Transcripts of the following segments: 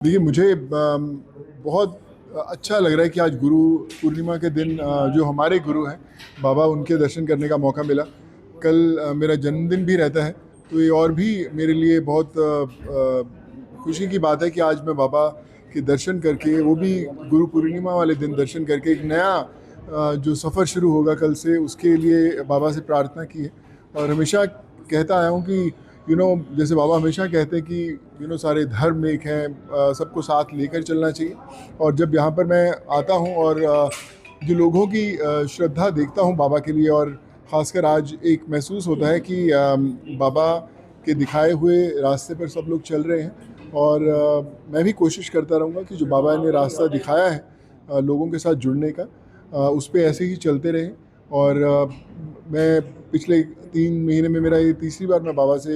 देखिए मुझे बहुत अच्छा लग रहा है कि आज गुरु पूर्णिमा के दिन जो हमारे गुरु हैं बाबा, उनके दर्शन करने का मौका मिला। कल मेरा जन्मदिन भी रहता है, तो ये और भी मेरे लिए बहुत खुशी की बात है कि आज मैं बाबा के दर्शन करके, वो भी गुरु पूर्णिमा वाले दिन दर्शन करके, एक नया जो सफ़र शुरू होगा कल से, उसके लिए बाबा से प्रार्थना की है। और हमेशा कहता आया हूँ कि जैसे बाबा हमेशा कहते हैं कि सारे धर्म एक हैं, सबको साथ लेकर चलना चाहिए। और जब यहाँ पर मैं आता हूँ और जो लोगों की श्रद्धा देखता हूँ बाबा के लिए, और ख़ासकर आज एक महसूस होता है कि बाबा के दिखाए हुए रास्ते पर सब लोग चल रहे हैं। और मैं भी कोशिश करता रहूँगा कि जो बाबा ने रास्ता दिखाया है लोगों के साथ जुड़ने का, उस पर ऐसे ही चलते रहें। और मैं पिछले 3 महीने में मेरा ये तीसरी बार मैं बाबा से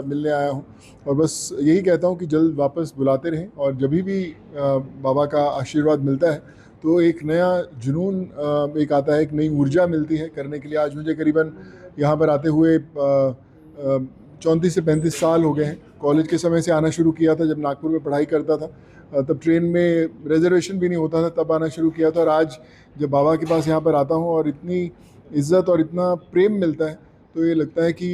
मिलने आया हूँ। और बस यही कहता हूँ कि जल्द वापस बुलाते रहें। और जब भी बाबा का आशीर्वाद मिलता है तो एक नया जुनून एक आता है, एक नई ऊर्जा मिलती है करने के लिए। आज मुझे करीबन यहाँ पर आते हुए 34 से 35 साल हो गए हैं। कॉलेज के समय से आना शुरू किया था, जब नागपुर में पढ़ाई करता था तब ट्रेन में रिजर्वेशन भी नहीं होता था, तब आना शुरू किया था। और आज जब बाबा के पास यहाँ पर आता हूँ और इतनी इज़्ज़त और इतना प्रेम मिलता है, तो ये लगता है कि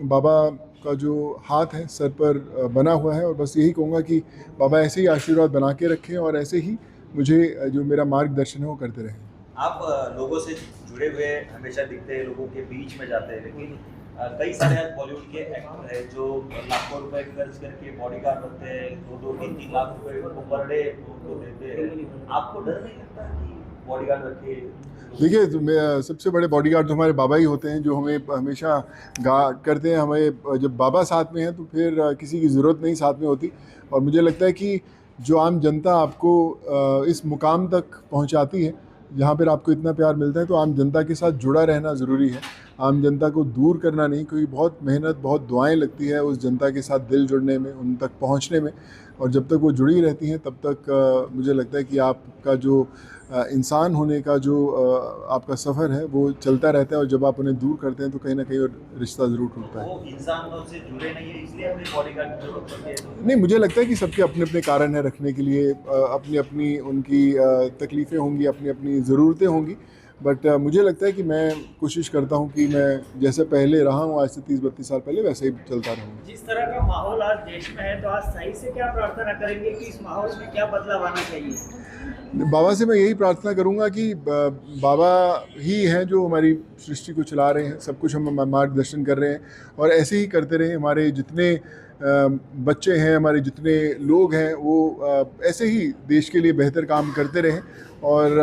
बाबा का जो हाथ है सर पर बना हुआ है। और बस यही कहूँगा कि बाबा ऐसे ही आशीर्वाद बना के रखें और ऐसे ही मुझे जो मेरा मार्गदर्शन है वो करते रहें। आप लोगों से जुड़े हुए हमेशा दिखते हैं, लोगों के बीच में जाते हैं, लेकिन कई सारे आज बॉलीवुड के एक्टर हैं जो लाखों रुपए खर्च करके बॉडीगार्ड रखते हैं, 2-3 लाख रुपए उनको पर डे उनको देते हैं। आपको डर नहीं लगता कि बॉडीगार्ड रखे? देखिए, सबसे बड़े बॉडीगार्ड तो हमारे बाबा ही होते हैं, जो हमें हमेशा गा करते हैं। हमें जब बाबा साथ में हैं तो फिर किसी की ज़रूरत नहीं साथ में होती। और मुझे लगता है कि जो आम जनता आपको इस मुकाम तक पहुंचाती है, जहाँ पर आपको इतना प्यार मिलता है, तो आम जनता के साथ जुड़ा रहना ज़रूरी है। आम जनता को दूर करना नहीं, क्योंकि बहुत मेहनत, बहुत दुआएं लगती है उस जनता के साथ दिल जुड़ने में, उन तक पहुँचने में। और जब तक वो जुड़ी रहती हैं तब तक मुझे लगता है कि आपका जो इंसान होने का जो आपका सफ़र है वो चलता रहता है। और जब आप उन्हें दूर करते हैं तो कहीं ना कहीं और रिश्ता ज़रूर टूटता है। वो इंसान से जुड़े नहीं है, इसलिए अपने बॉडीगार्ड की जरूरत पड़ती है। नहीं, मुझे लगता है कि सबके अपने अपने कारण हैं रखने के लिए, अपनी अपनी उनकी तकलीफ़ें होंगी, अपनी अपनी ज़रूरतें होंगी। बट मुझे लगता है कि मैं कोशिश करता हूँ कि मैं जैसे पहले रहा हूँ आज से 30-32 साल पहले, वैसे ही चलता रहूँ। जिस तरह का माहौल आज देश में है, तो आज सही से क्या प्रार्थना करेंगे कि इस माहौल में क्या बदलाव आना चाहिए? बाबा से मैं यही प्रार्थना करूंगा कि बाबा ही हैं जो हमारी सृष्टि को चला रहे हैं, सब कुछ हम मार्गदर्शन कर रहे हैं। और ऐसे ही करते रहें। हमारे जितने बच्चे हैं, हमारे जितने लोग हैं, वो ऐसे ही देश के लिए बेहतर काम करते रहें। और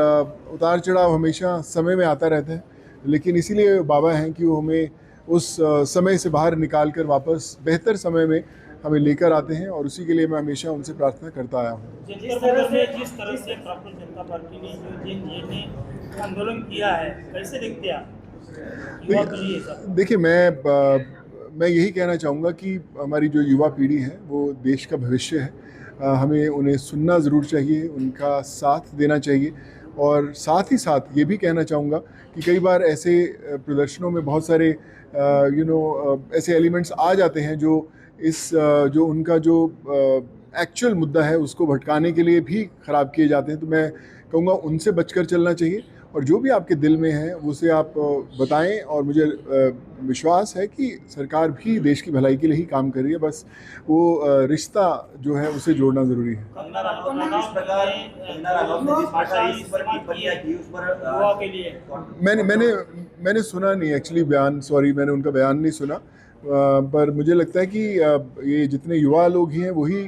उतार चढ़ाव हमेशा समय में आता रहता है, लेकिन इसीलिए बाबा हैं कि वो हमें उस समय से बाहर निकाल कर वापस बेहतर समय में हमें लेकर आते हैं। और उसी के लिए मैं हमेशा उनसे प्रार्थना करता आया हूँ। जिस तरह से भारतीय जनता पार्टी ने जो जिन आंदोलन किया है, कैसे देखते हैं आप युवा के लिए सब? देखिए, मैं यही कहना चाहूँगा कि हमारी जो युवा पीढ़ी है वो देश का भविष्य है। हमें उन्हें सुनना ज़रूर चाहिए, उनका साथ देना चाहिए। और साथ ही साथ ये भी कहना चाहूँगा कि कई बार ऐसे प्रदर्शनों में बहुत सारे ऐसे एलिमेंट्स आ जाते हैं जो जो उनका जो एक्चुअल मुद्दा है उसको भटकाने के लिए भी ख़राब किए जाते हैं। तो मैं कहूँगा उनसे बचकर चलना चाहिए। और जो भी आपके दिल में है उसे आप बताएं। और मुझे विश्वास है कि सरकार भी देश की भलाई के लिए ही काम कर रही है। बस वो रिश्ता जो है उसे जोड़ना ज़रूरी है। कंगना रनौत ने जिस प्रकार इस पर टिप्पणियां की, उस पर युवा के लिए मैंने सुना नहीं एक्चुअली बयान, सॉरी, मैंने उनका बयान नहीं सुना। पर मुझे लगता है कि ये जितने युवा लोग ही हैं वही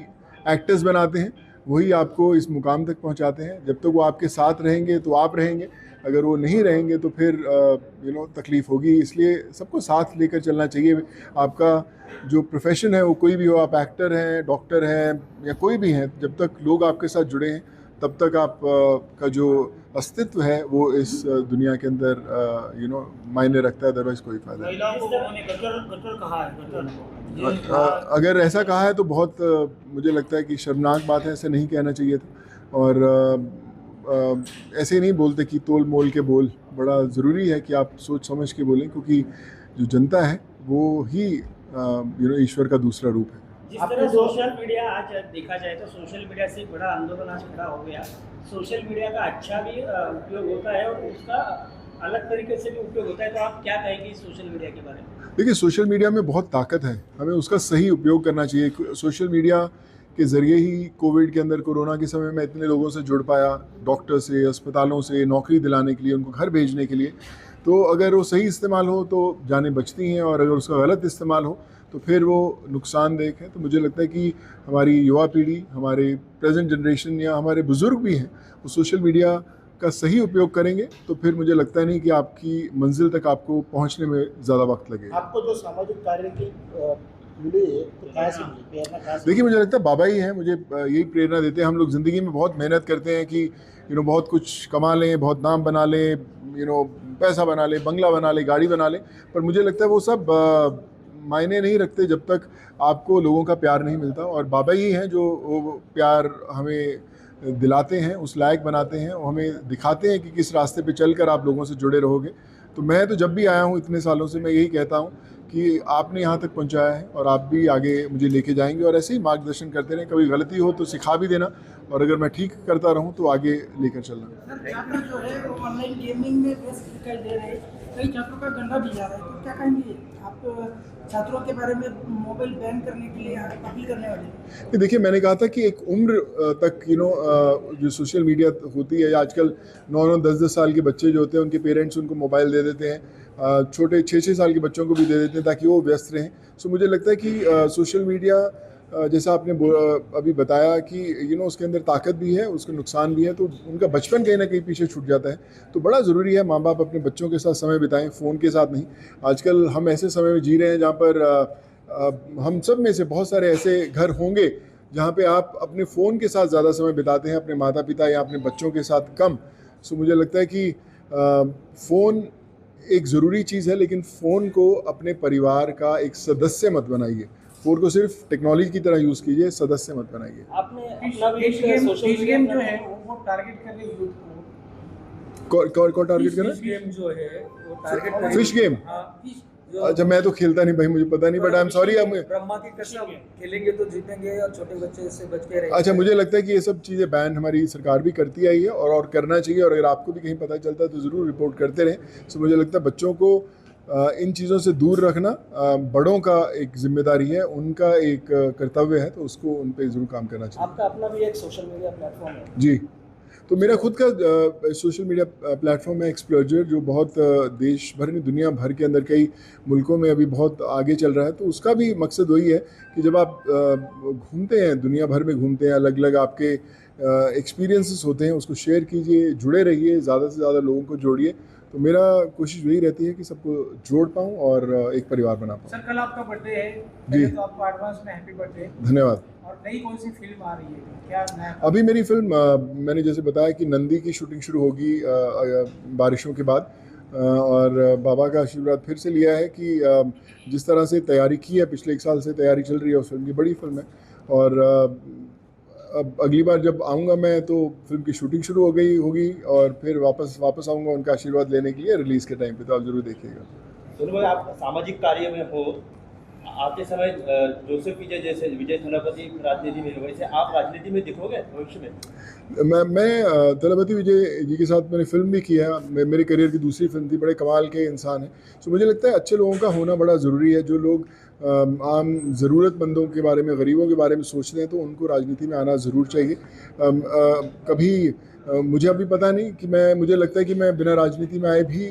एक्टर्स बनाते हैं, वही आपको इस मुकाम तक पहुंचाते हैं। जब तक वो आपके साथ रहेंगे तो आप रहेंगे, अगर वो नहीं रहेंगे तो फिर तकलीफ़ होगी। इसलिए सबको साथ लेकर चलना चाहिए। आपका जो प्रोफेशन है वो कोई भी हो, आप एक्टर हैं, डॉक्टर हैं या कोई भी हैं, जब तक लोग आपके साथ जुड़े हैं तब तक आप का जो अस्तित्व है वो इस दुनिया के अंदर मायने रखता है। अदरवाइज कोई फ़ायदा नहीं। महिलाओं को उन्होंने गटर कहा है, गटर। अगर ऐसा कहा है तो बहुत मुझे लगता है कि शर्मनाक बात है, ऐसे नहीं कहना चाहिए था। और ऐसे नहीं बोलते कि तोल मोल के बोल। बड़ा ज़रूरी है कि आप सोच समझ के बोलें, क्योंकि जो जनता है वो ही ईश्वर का दूसरा रूप है। जिस तरह सोशल मीडिया आज देखा जाए तो सोशल मीडिया से एक बड़ा आंदोलन आज खड़ा हो गया। सोशल मीडिया का अच्छा भी उपयोग होता है और उसका अलग तरीके से भी उपयोग होता है, तो आप क्या कहेंगे इस सोशल मीडिया के बारे में? देखिए, सोशल मीडिया में बहुत ताकत है, हमें उसका सही उपयोग करना चाहिए। सोशल मीडिया के ज़रिए ही कोविड के अंदर, कोरोना के समय में इतने लोगों से जुड़ पाया, डॉक्टर से, अस्पतालों से, नौकरी दिलाने के लिए, उनको घर भेजने के लिए। तो अगर वो सही इस्तेमाल हो तो जानें बचती हैं, और अगर उसका गलत इस्तेमाल हो तो फिर वो नुकसानदेह है। तो मुझे लगता है कि हमारी युवा पीढ़ी, हमारे प्रेजेंट जनरेशन या हमारे बुज़ुर्ग भी हैं, वो सोशल मीडिया का सही उपयोग करेंगे तो फिर मुझे लगता नहीं कि आपकी मंजिल तक आपको पहुंचने में ज़्यादा वक्त लगेगा। आपको जो सामाजिक कार्य की मिली है तो कहाँ से मिली, प्रेरणा कहाँ से? देखिए, मुझे लगता है बाबा ही हैं, मुझे यही प्रेरणा देते हैं। हम लोग ज़िंदगी में बहुत मेहनत करते हैं कि बहुत कुछ कमा लें, बहुत नाम बना लें, पैसा बना लें, बंगला बना लें, गाड़ी बना लें, पर मुझे लगता है वो सब मायने नहीं रखते जब तक आपको लोगों का प्यार नहीं मिलता। और बाबा ही हैं जो वो प्यार हमें दिलाते हैं, उस लायक बनाते हैं, और हमें दिखाते हैं कि किस रास्ते पे चलकर आप लोगों से जुड़े रहोगे। तो मैं तो जब भी आया हूँ इतने सालों से, मैं यही कहता हूँ कि आपने यहाँ तक पहुँचाया है और आप भी आगे मुझे लेके जाएंगे, और ऐसे ही मार्गदर्शन करते रहें। कभी गलती हो तो सिखा भी देना, और अगर मैं ठीक करता रहूँ तो आगे लेकर चलना। सर, छात्र जो है वो ऑनलाइन गेमिंग में व्यस्त दिखाई दे रहे हैं, कई छात्रों का गंदा भी जा रहा है, तो क्या कहेंगे आप छात्रों के बारे में मोबाइल बैन करने के लिए अपील करने वाले? देखिए, मैंने कहा था कि एक उम्र तक जो सोशल मीडिया होती है, आजकल 9-9, 10-10 साल के बच्चे जो होते हैं, उनके पेरेंट्स उनको मोबाइल दे देते हैं, छोटे 6-6 साल के बच्चों को भी दे देते हैं ताकि वो व्यस्त रहें। सो मुझे लगता है कि सोशल मीडिया, जैसा आपने अभी बताया कि उसके अंदर ताकत भी है, उसके नुकसान भी है, तो उनका बचपन कहीं ना कहीं पीछे छूट जाता है। तो बड़ा ज़रूरी है माँ बाप अपने बच्चों के साथ समय बिताएं, फ़ोन के साथ नहीं। आजकल हम ऐसे समय में जी रहे हैं जहाँ पर हम सब में से बहुत सारे ऐसे घर होंगे जहाँ पे आप अपने फ़ोन के साथ ज़्यादा समय बिताते हैं, अपने माता पिता या अपने बच्चों के साथ कम। सो मुझे लगता है कि फ़ोन एक ज़रूरी चीज़ है, लेकिन फ़ोन को अपने परिवार का एक सदस्य मत बनाइए। फ़ोन को सिर्फ टेक्नोलॉजी की तरह यूज़ कीजिए, सदस्य मत बनाइए। आपने अपना भी एक सोशल फिश मीडिया गेम जो है वो टारगेट कर रही है यूथ को। कौन टारगेट कर रहा फिश गेम जो है वो टारगेट है? Fish game? अच्छा, मैं तो खेलता नहीं भाई, मुझे पता नहीं, but I am sorry. Brahma की कसम, खेलेंगे तो जीतेंगे और छोटे बच्चे से बच के रहेंगे। अच्छा, मुझे लगता है कि ये सब चीज़ें बैन हमारी सरकार भी करती आई है, और करना चाहिए, और अगर आपको भी कहीं पता चलता है तो ज़रूर रिपोर्ट करते रहें। सो मुझे लगता है बच्चों को इन चीज़ों से दूर रखना बड़ों का एक जिम्मेदारी है, उनका एक कर्तव्य है, तो उसको उन पे ज़रूर काम करना चाहिए। आपका अपना भी एक सोशल मीडिया प्लेटफॉर्म है? जी, तो मेरा खुद का सोशल मीडिया प्लेटफॉर्म है एक्सप्लोजर, जो बहुत देश भर में, दुनिया भर के अंदर कई मुल्कों में अभी बहुत आगे चल रहा है। तो उसका भी मकसद वही है कि जब आप घूमते हैं, दुनिया भर में घूमते हैं, अलग अलग आपके एक्सपीरियंसेस होते हैं, उसको शेयर कीजिए, जुड़े रहिए, ज़्यादा से ज़्यादा लोगों को जोड़िए। तो मेरा कोशिश यही रहती है कि सबको जोड़ पाऊँ और एक परिवार बना पाऊँ। सर, कल आपका बर्थडे है, जी। पहले तो आपको एडवांस में हैप्पी बर्थडे। धन्यवाद। और नई कौन सी फिल्म आ रही है, क्या नया? अभी मेरी फिल्म, मैंने जैसे बताया कि नंदी की शूटिंग शुरू होगी बारिशों के बाद, और बाबा का आशीर्वाद फिर से लिया है कि जिस तरह से तैयारी की है, पिछले 1 साल से तैयारी चल रही है उस फिल्म की, बड़ी फिल्म है। और अब अगली बार जब आऊँगा मैं तो फिल्म की शूटिंग शुरू हो गई होगी, और फिर वापस आऊँगा उनका आशीर्वाद लेने के लिए रिलीज़ के टाइम पे, तो आप ज़रूर देखिएगा। सुनो भाई, आप सामाजिक कार्य में हो, आते समय जोसेफ विजय थलापति राजनीति में, वैसे आप राजनीति में दिखोगे भविष्य में? मैं थलापति विजय जी के साथ मैंने फिल्म भी की है, मेरे करियर की दूसरी फिल्म थी। बड़े कमाल के इंसान हैं। सो मुझे लगता है अच्छे लोगों का होना बड़ा ज़रूरी है। जो लोग आम ज़रूरतमंदों के बारे में, गरीबों के बारे में सोचते हैं, तो उनको राजनीति में आना ज़रूर चाहिए। कभी मुझे अभी पता नहीं कि मुझे लगता है कि मैं बिना राजनीति में आए भी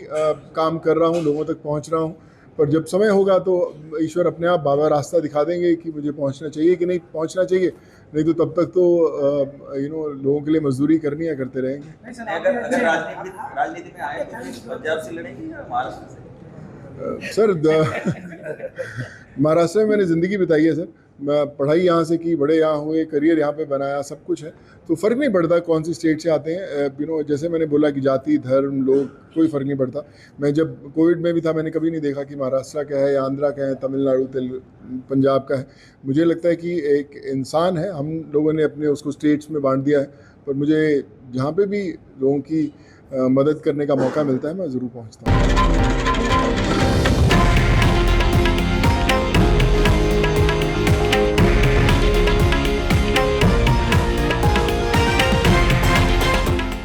काम कर रहा हूँ, लोगों तक पहुँच रहा हूँ। पर जब समय होगा तो ईश्वर अपने आप बाबा रास्ता दिखा देंगे कि मुझे पहुंचना चाहिए कि नहीं पहुंचना चाहिए। नहीं तो तब तक तो लोगों के लिए मजदूरी करनी है, करते रहेंगे। नहीं सर, अगर आपके अच्छे- राजनीति में आए तो फिर पंजाब से लड़ेंगे या महाराष्ट्र से? सर, महाराष्ट्र में मैंने ज़िंदगी बिताई है सर। मैं पढ़ाई यहाँ से की, बड़े यहाँ हुए, करियर यहाँ पे बनाया, सब कुछ है। तो फ़र्क नहीं पड़ता कौन सी स्टेट से आते हैं। जैसे मैंने बोला कि जाति, धर्म, लोग, कोई फ़र्क नहीं पड़ता। मैं जब कोविड में भी था, मैंने कभी नहीं देखा कि महाराष्ट्र का है या आंध्रा का है, तमिलनाडु, पंजाब का है। मुझे लगता है कि एक इंसान है, हम लोगों ने अपने उसको स्टेट्स में बांट दिया है। पर मुझे जहाँ पे भी लोगों की मदद करने का मौका मिलता है, मैं ज़रूर पहुँचता हूँ।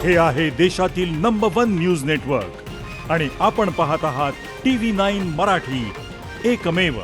हे आहे देशातील नंबर 1 न्यूज नेटवर्क आणि आपण पाहत आहात TV9 मराठी, एकमेव.